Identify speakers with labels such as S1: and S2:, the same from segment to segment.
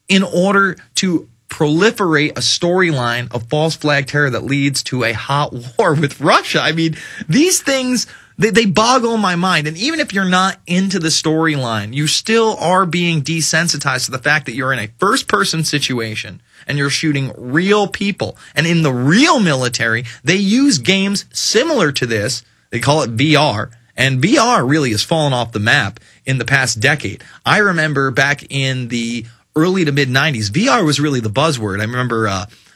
S1: in order to proliferate a storyline of false flag terror that leads to a hot war with Russia. I mean, these things, they boggle my mind. And even if you're not into the storyline, you still are being desensitized to the fact that you're in a first-person situation and you're shooting real people. And in the real military, they use games similar to this. They call it VR. And VR really has fallen off the map in the past decade. I remember back in the early to mid-90s, VR was really the buzzword. I remember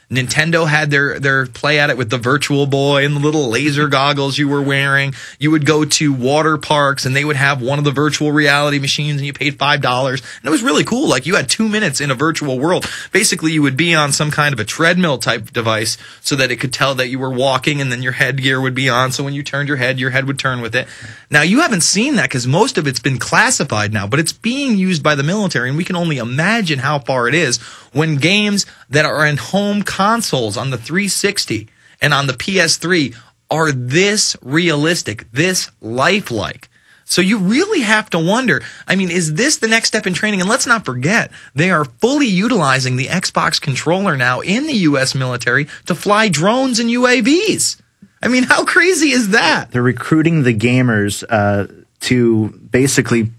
S1: Nintendo had their play at it with the Virtual Boy and the little laser goggles you were wearing. You would go to water parks and they would have one of the virtual reality machines and you paid $5. And it was really cool. Like you had 2 minutes in a virtual world. Basically, you would be on some kind of a treadmill type device so that it could tell that you were walking and then your headgear would be on. So when you turned your head would turn with it. Now, you haven't seen that because most of it's been classified now, but it's being used by the military and we can only imagine how far it is when games that are in home consoles on the 360 and on the PS3 are this realistic, this lifelike. So you really have to wonder, I mean, is this the next step in training? And let's not forget, they are fully utilizing the Xbox controller now in the U.S. military to fly drones and UAVs. I mean, how crazy is that?
S2: They're recruiting the gamers to basically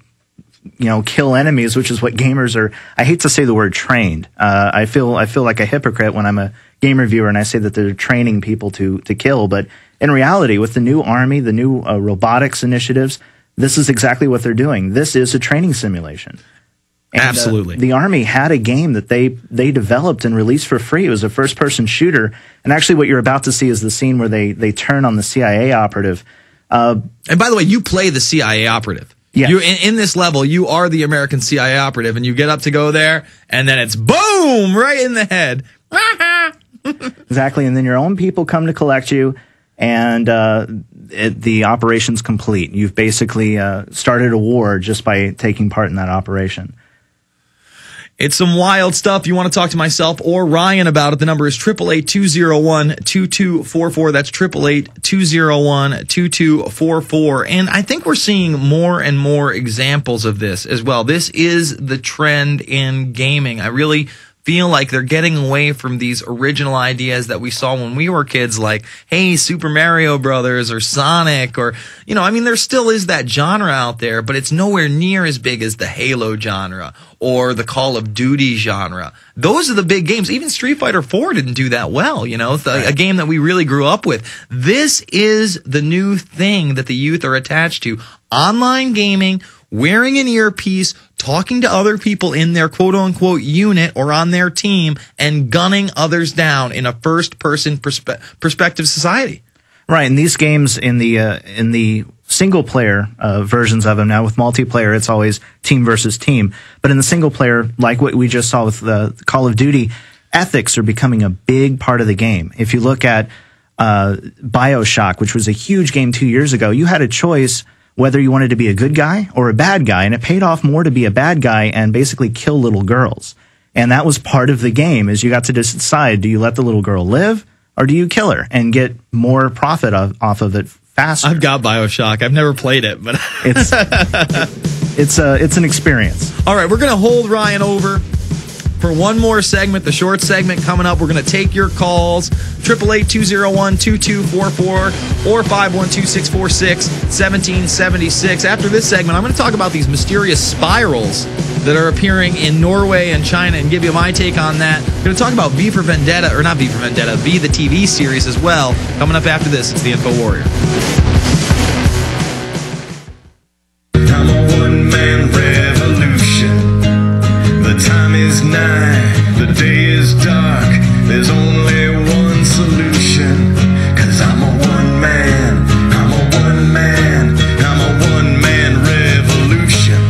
S2: kill enemies, which is what gamers are. I hate to say the word trained. I feel like a hypocrite when I'm a game reviewer and I say that they're training people to kill. But in reality, with the new army, the new robotics initiatives, this is exactly what they're doing. This is a training simulation. And,
S1: absolutely.
S2: The Army had a game that they developed and released for free. It was a first-person shooter. And actually what you're about to see is the scene where they turn on the CIA operative.
S1: And by the way, you play the CIA operative.
S2: Yes.
S1: You in this level, you are the American CIA operative, and you get up to go there, and then it's boom right in the head.
S2: Exactly, and then your own people come to collect you, and the operation's complete. You've basically started a war just by taking part in that operation.
S1: It's some wild stuff. You want to talk to myself or Ryan about it, the number is 888-201-2244. That's 888-201-2244. And I think we're seeing more and more examples of this as well. This is the trend in gaming. I really feel like they're getting away from these original ideas that we saw when we were kids, like, hey, Super Mario Brothers or Sonic, or, I mean, there still is that genre out there, but it's nowhere near as big as the Halo genre or the Call of Duty genre. Those are the big games. Even Street Fighter 4 didn't do that well, a game that we really grew up with. This is the new thing that the youth are attached to. Online gaming, wearing an earpiece, talking to other people in their quote-unquote unit or on their team, and gunning others down in a first-person perspective society.
S2: Right, and these games in the single-player versions of them now, with multiplayer, it's always team versus team. But in the single-player, like what we just saw with the Call of Duty, ethics are becoming a big part of the game. If you look at BioShock, which was a huge game 2 years ago, you had a choice whether you wanted to be a good guy or a bad guy, and it paid off more to be a bad guy and basically kill little girls. And that was part of the game, is you got to decide, do you let the little girl live or do you kill her and get more profit off of it faster?
S1: I've got BioShock. I've never played it, but
S2: it's an experience.
S1: All right, we're going to hold Ryan over for one more segment, the short segment coming up. We're going to take your calls, 888-201-2244 or 512-646-1776. After this segment, I'm going to talk about these mysterious spirals that are appearing in Norway and China and give you my take on that. I'm going to talk about V for Vendetta, or not V for Vendetta, V the TV series as well. Coming up after this, it's the InfoWarrior.
S3: I'm a one-man revolution. The time is nigh, the day is dark, there's only one solution. 'Cause I'm a one-man revolution.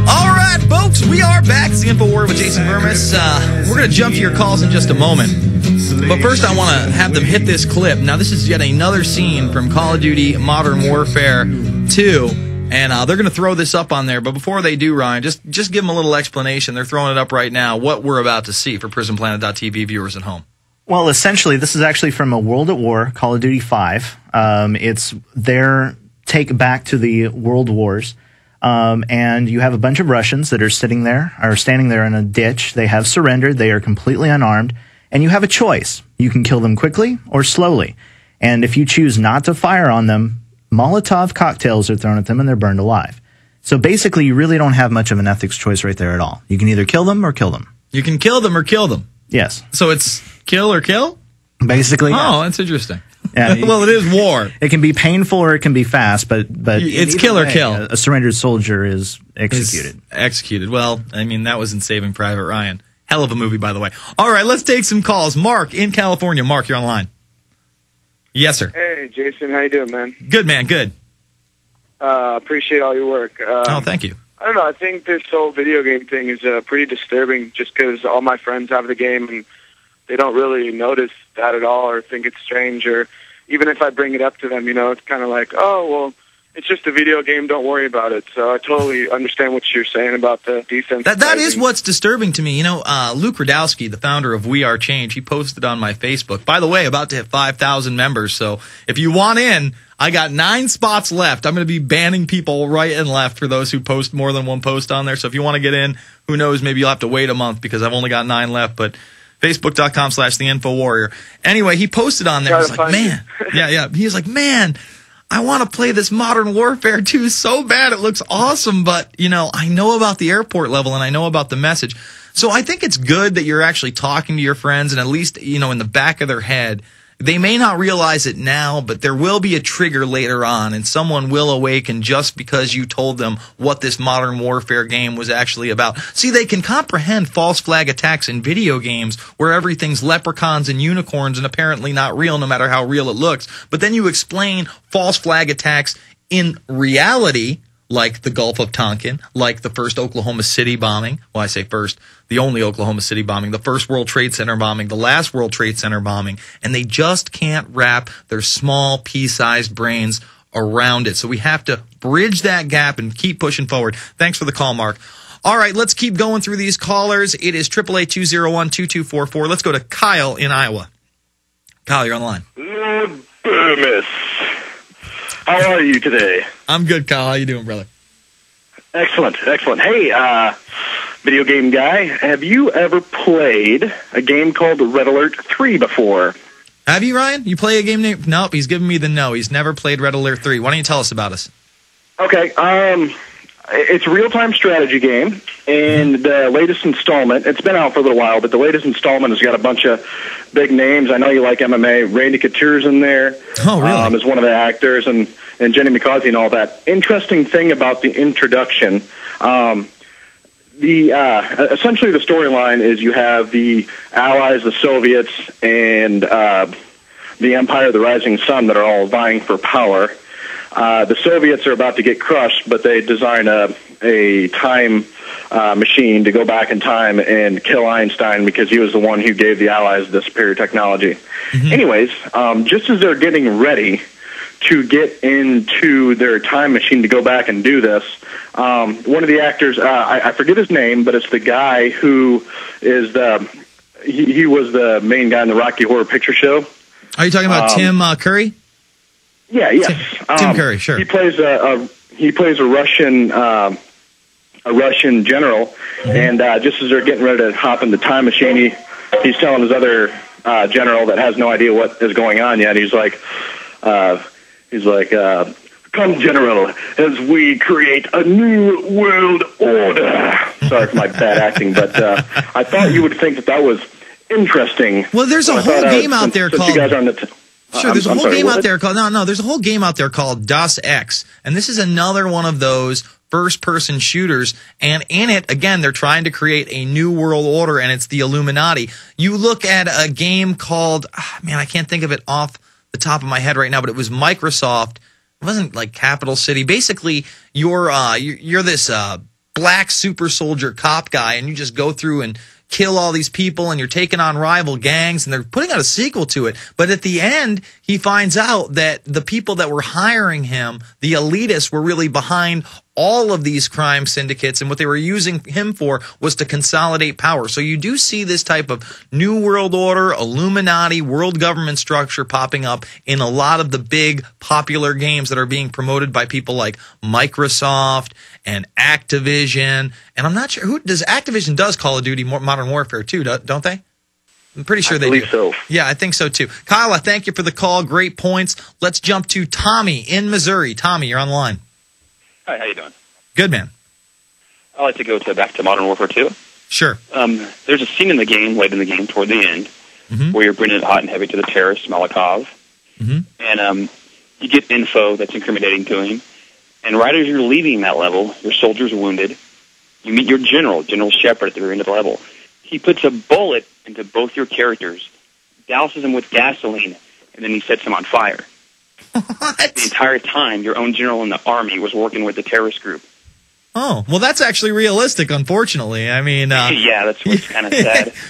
S1: Alright folks, we are back. It's the InfoWarrior with Jason Vermis. We're going to jump to your calls in just a moment. But first I want to have them hit this clip. Now this is yet another scene from Call of Duty Modern Warfare 2. And they're going to throw this up on there. But before they do, Ryan, just give them a little explanation. They're throwing it up right now, what we're about to see for PrisonPlanet.tv viewers at home.
S2: Well, essentially, this is actually from a World at War, Call of Duty 5. It's their take back to the World Wars. And you have a bunch of Russians that are standing there in a ditch. They have surrendered. They are completely unarmed. And you have a choice. You can kill them quickly or slowly. And if you choose not to fire on them, Molotov cocktails are thrown at them and they're burned alive. So basically, you really don't have much of an ethics choice right there at all. You can either kill them or kill them. You can kill them or kill them. Yes. So it's kill or kill? Basically, yeah. Oh, that's interesting. Yeah, well, it is war. It can be painful or it can be fast, but it's kill or kill. A surrendered soldier is executed. Well, I mean, that was in Saving Private Ryan. Hell of a movie, by the way. All right, let's take some calls. Mark in California. Mark, you're on the line. Yes, sir.
S4: Hey, Jason. How you doing, man?
S1: Good, man. Good.
S4: Appreciate all your work.
S1: Thank you.
S4: I don't know. I think this whole video game thing is pretty disturbing just because all my friends have the game and they don't really notice that at all or think it's strange. Or even if I bring it up to them, it's kind of like, oh, well, it's just a video game. Don't worry about it. So I totally understand what you're saying about the desensitizing. That is what's disturbing to me. Luke Radowski, the founder of We Are Change, he posted on my Facebook. By the way, about to hit 5,000 members. So if you want in, I got 9 spots left. I'm going to be banning people right and left for those who post more than one post on there. So if you want to get in, who knows, maybe you'll have to wait a month because I've only got 9 left. But Facebook.com/TheInfoWarrior. Anyway, he posted on there. He's like, man. Yeah. He was like, man, I want to play this Modern Warfare 2 so bad. It looks awesome. But, I know about the airport level and I know about the message. So I think it's good that you're actually talking to your friends and at least, in the back of their head, they may not realize it now, but there will be a trigger later on, and someone will awaken just because you told them what this Modern Warfare game was actually about. See, they can comprehend false flag attacks in video games where everything's leprechauns and unicorns and apparently not real no matter how real it looks. But then you explain false flag attacks in reality, like the Gulf of Tonkin, like the first Oklahoma City bombing. Well, I say first, the only Oklahoma City bombing, the first World Trade Center bombing, the last World Trade Center bombing, and they just can't wrap their small pea-sized brains around it. So we have to bridge that gap and keep pushing forward. Thanks for the call, Mark. All right, let's keep going through these callers. It is 888-201-2244. Let's go to Kyle in Iowa. Kyle, you're on the line.
S5: Lord Burmis. How are you today?
S1: I'm good, Kyle. How you doing, brother?
S5: Excellent. Hey, video game guy, have you ever played a game called Red Alert 3 before?
S1: Have you, Ryan? You play a game named... Nope, he's giving me the no. He's never played Red Alert 3. Why don't you tell us about us?
S5: Okay, it's a real-time strategy game, and the latest installment, it's been out for a little while, but the latest installment has got a bunch of big names. I know you like MMA. Randy Couture's in there.
S1: Oh, really?
S5: Is one of the actors, and Jenny McCarthy and all that. Interesting thing about the introduction, essentially the storyline is you have the Allies, the Soviets, and the Empire, the Rising Sun that are all vying for power. The Soviets are about to get crushed, but they design a time machine to go back in time and kill Einstein because he was the one who gave the Allies the superior technology. Mm-hmm. Anyways, just as they're getting ready to get into their time machine to go back and do this, one of the actors, I forget his name, but it's the guy who is he was the main guy in the Rocky Horror Picture Show.
S1: Are you talking about Tim Curry?
S5: Yeah, yes.
S1: Tim Curry, sure.
S5: He plays a Russian general, mm-hmm. And just as they're getting ready to hop in the time machine, he's telling his other general that has no idea what is going on yet. He's like, "Come, General, as we create a new world order." Sorry for my bad acting, but I thought you would think that was interesting.
S1: Well, there's a whole game out there called...
S5: You guys are on the
S1: Sure, there's a whole game out there called... there's a whole game out there called Das Ex, and this is another one of those first-person shooters, and in it, again, they're trying to create a new world order, and it's the Illuminati. You look at a game called... I can't think of it off the top of my head right now, but it was Microsoft. It wasn't like Capital City. Basically, you're this black super soldier cop guy, and you just go through and kill all these people, and you're taking on rival gangs, and they're putting out a sequel to it. But at the end, he finds out that the people that were hiring him, the elitists, were really behind all of these crime syndicates, and what they were using him for was to consolidate power. So you do see this type of New World Order, Illuminati, world government structure popping up in a lot of the big popular games that are being promoted by people like Microsoft and Activision. And I'm not sure who does Activision does Call of Duty Modern Warfare too, don't they? I'm pretty sure they do.
S5: So.
S1: Yeah, I think so too. Kyle, I thank you for the call. Great points. Let's jump to Tommy in Missouri. Tommy, you're on the line.
S6: Hi, how you doing?
S1: Good, man.
S6: I like to go back to Modern Warfare 2.
S1: Sure.
S6: There's a scene in the game, late in the game, toward the end, where you're bringing it hot and heavy to the terrorist, Malikov. And you get info that's incriminating to him. And right as you're leaving that level, your soldier's wounded. You meet your general, General Shepard, at the very end of the level. He puts a bullet into both your characters, douses them with gasoline, and then he sets them on fire.
S1: What?
S6: The entire time, your own general in the army was working with the terrorist group.
S1: Oh, well, that's actually realistic, unfortunately. I mean,
S6: yeah, that's what's kind of sad.